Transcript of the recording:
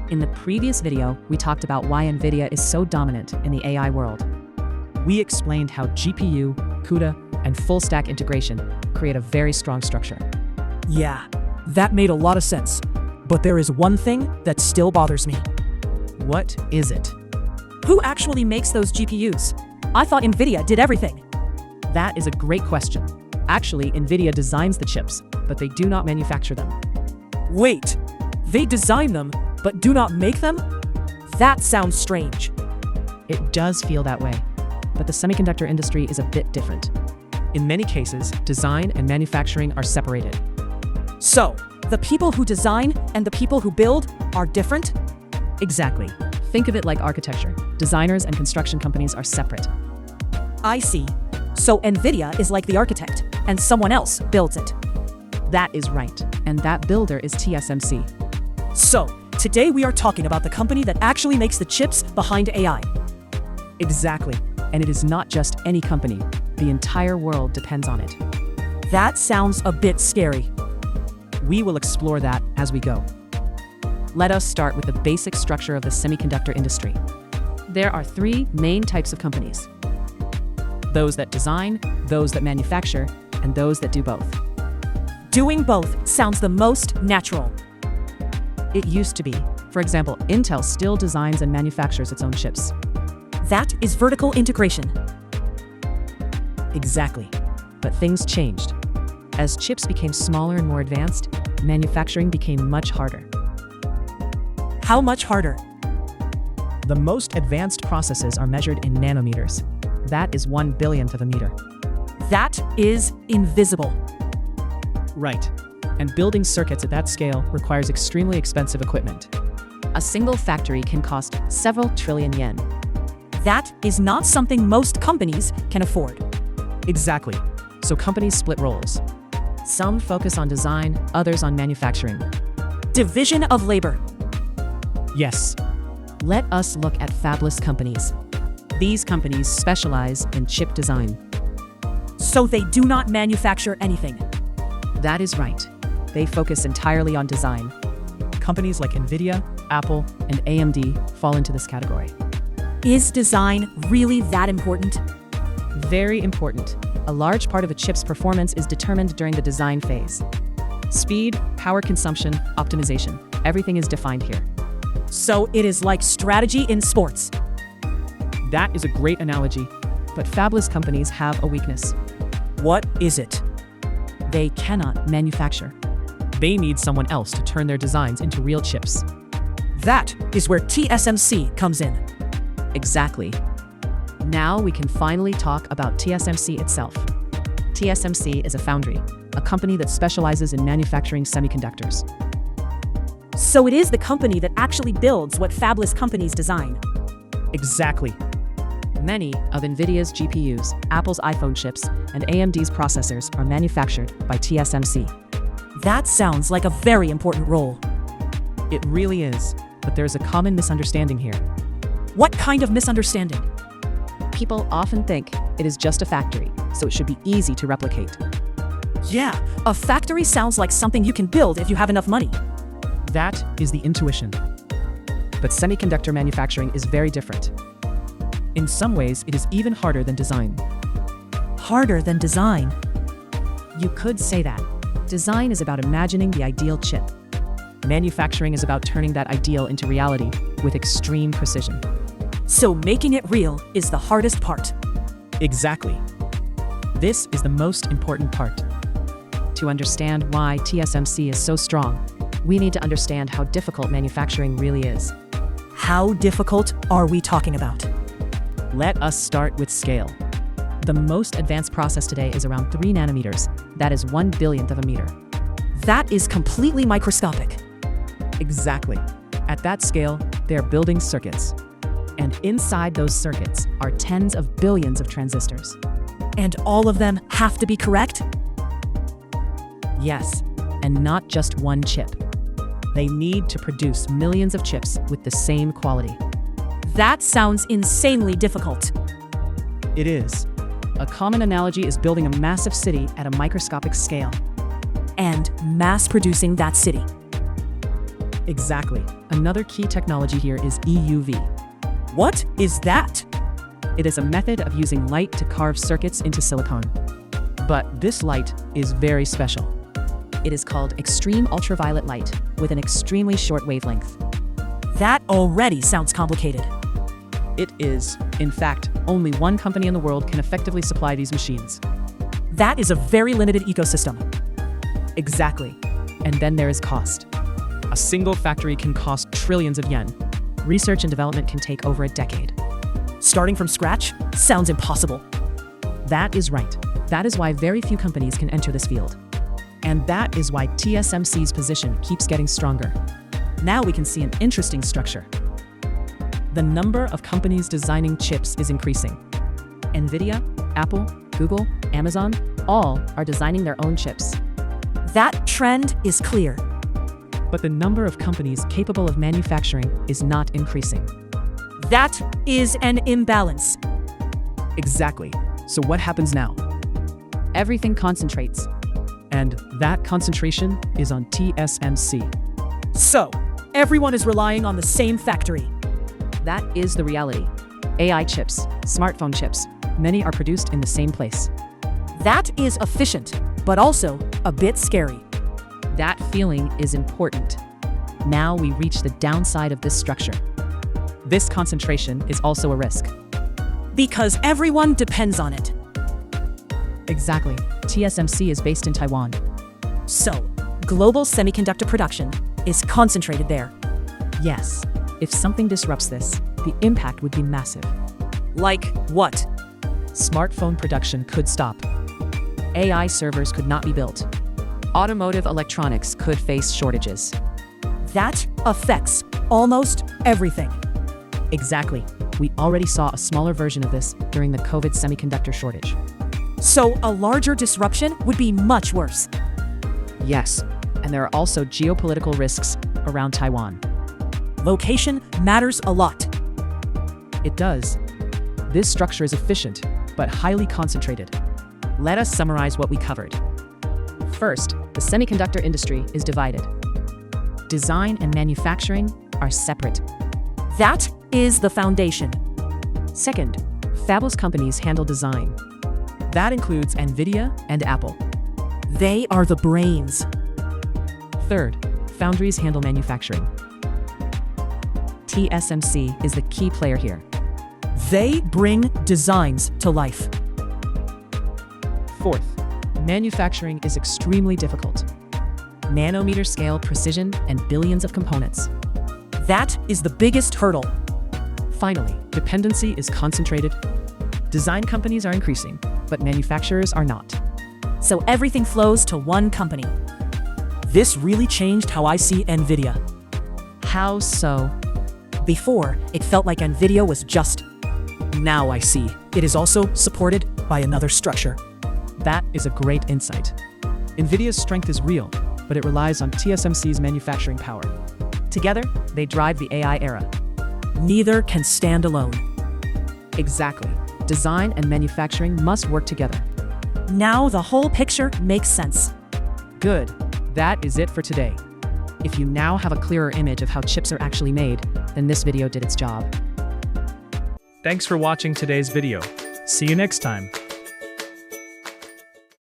In the previous video, we talked about why NVIDIA is so dominant in the AI world. We explained how GPU, CUDA, and full-stack integration create a very strong structure. Yeah, that made a lot of sense. But there is one thing that still bothers me. What is it? Who actually makes those GPUs? I thought NVIDIA did everything. That is a great question. Actually, NVIDIA designs the chips, but they do not manufacture them. Wait, they design them, but do not make them? That sounds strange. It does feel that way, but the semiconductor industry is a bit different. In many cases, design and manufacturing are separated. So, the people who design and the people who build are different? Exactly. Think of it like architecture. Designers and construction companies are separate. I see. So NVIDIA is like the architect, and someone else builds it. That is right, and that builder is TSMC. So, today we are talking about the company that actually makes the chips behind AI. Exactly, and it is not just any company. The entire world depends on it. That sounds a bit scary. We will explore that as we go. Let us start with the basic structure of the semiconductor industry. There are three main types of companies: those that design, those that manufacture, and those that do both. Doing both sounds the most natural. It used to be. For example, Intel still designs and manufactures its own chips. That is vertical integration. Exactly. But things changed. As chips became smaller and more advanced, manufacturing became much harder. How much harder? The most advanced processes are measured in nanometers. That is 1/1,000,000th of a meter. That is invisible. Right. And building circuits at that scale requires extremely expensive equipment. A single factory can cost several trillion yen. That is not something most companies can afford. Exactly. So companies split roles. Some focus on design, others on manufacturing. Division of labor. Yes. Let us look at fabless companies. These companies specialize in chip design. So they do not manufacture anything. That is right. They focus entirely on design. Companies like NVIDIA, Apple, and AMD fall into this category. Is design really that important? Very important. A large part of a chip's performance is determined during the design phase. Speed, power consumption, optimization, everything is defined here. So it is like strategy in sports. That is a great analogy, but fabless companies have a weakness. What is it? They cannot manufacture. They need someone else to turn their designs into real chips. That is where TSMC comes in. Exactly. Now we can finally talk about TSMC itself. TSMC is a foundry, a company that specializes in manufacturing semiconductors. So it is the company that actually builds what fabless companies design. Exactly. Many of NVIDIA's GPUs, Apple's iPhone chips, and AMD's processors are manufactured by TSMC. That sounds like a very important role. It really is, but there's a common misunderstanding here. What kind of misunderstanding? People often think it is just a factory, so it should be easy to replicate. Yeah, a factory sounds like something you can build if you have enough money. That is the intuition. But semiconductor manufacturing is very different. In some ways, it is even harder than design. Harder than design? You could say that. Design is about imagining the ideal chip. Manufacturing is about turning that ideal into reality with extreme precision. So making it real is the hardest part. Exactly. This is the most important part. To understand why TSMC is so strong, we need to understand how difficult manufacturing really is. How difficult are we talking about? Let us start with scale. The most advanced process today is around 3 nanometers. That is 1/1,000,000th of a meter. That is completely microscopic. Exactly. At that scale, they're building circuits. And inside those circuits are tens of billions of transistors. And all of them have to be correct? Yes, and not just one chip. They need to produce millions of chips with the same quality. That sounds insanely difficult. It is. A common analogy is building a massive city at a microscopic scale. And mass producing that city. Exactly. Another key technology here is EUV. What is that? It is a method of using light to carve circuits into silicon. But this light is very special. It is called extreme ultraviolet light with an extremely short wavelength. That already sounds complicated. It is, in fact, only one company in the world can effectively supply these machines. That is a very limited ecosystem. Exactly. And then there is cost. A single factory can cost trillions of yen. Research and development can take over a decade. Starting from scratch sounds impossible. That is right. That is why very few companies can enter this field. And that is why TSMC's position keeps getting stronger. Now we can see an interesting structure. The number of companies designing chips is increasing. NVIDIA, Apple, Google, Amazon, all are designing their own chips. That trend is clear. But the number of companies capable of manufacturing is not increasing. That is an imbalance. Exactly. So what happens now? Everything concentrates. And that concentration is on TSMC. So, everyone is relying on the same factory. That is the reality. AI chips, smartphone chips, many are produced in the same place. That is efficient, but also a bit scary. That feeling is important. Now we reach the downside of this structure. This concentration is also a risk. Because everyone depends on it. Exactly. TSMC is based in Taiwan. So, global semiconductor production is concentrated there. Yes. If something disrupts this, the impact would be massive. Like what? Smartphone production could stop. AI servers could not be built. Automotive electronics could face shortages. That affects almost everything. Exactly. We already saw a smaller version of this during the COVID semiconductor shortage. So a larger disruption would be much worse. Yes, and there are also geopolitical risks around Taiwan. Location matters a lot. It does. This structure is efficient, but highly concentrated. Let us summarize what we covered. First, the semiconductor industry is divided. Design and manufacturing are separate. That is the foundation. Second, fabless companies handle design. That includes NVIDIA and Apple. They are the brains. Third, foundries handle manufacturing. TSMC is the key player here. They bring designs to life. Fourth, manufacturing is extremely difficult. Nanometer scale precision and billions of components. That is the biggest hurdle. Finally, dependency is concentrated. Design companies are increasing, but manufacturers are not. So everything flows to one company. This really changed how I see NVIDIA. How so? Before, it felt like NVIDIA was just. Now I see it is also supported by another structure. That is a great insight. NVIDIA's strength is real, but it relies on TSMC's manufacturing power. Together, they drive the AI era. Neither can stand alone. Exactly. Design and manufacturing must work together. Now the whole picture makes sense. Good. That is it for today. If you now have a clearer image of how chips are actually made, then this video did its job. Thanks for watching today's video. See you next time.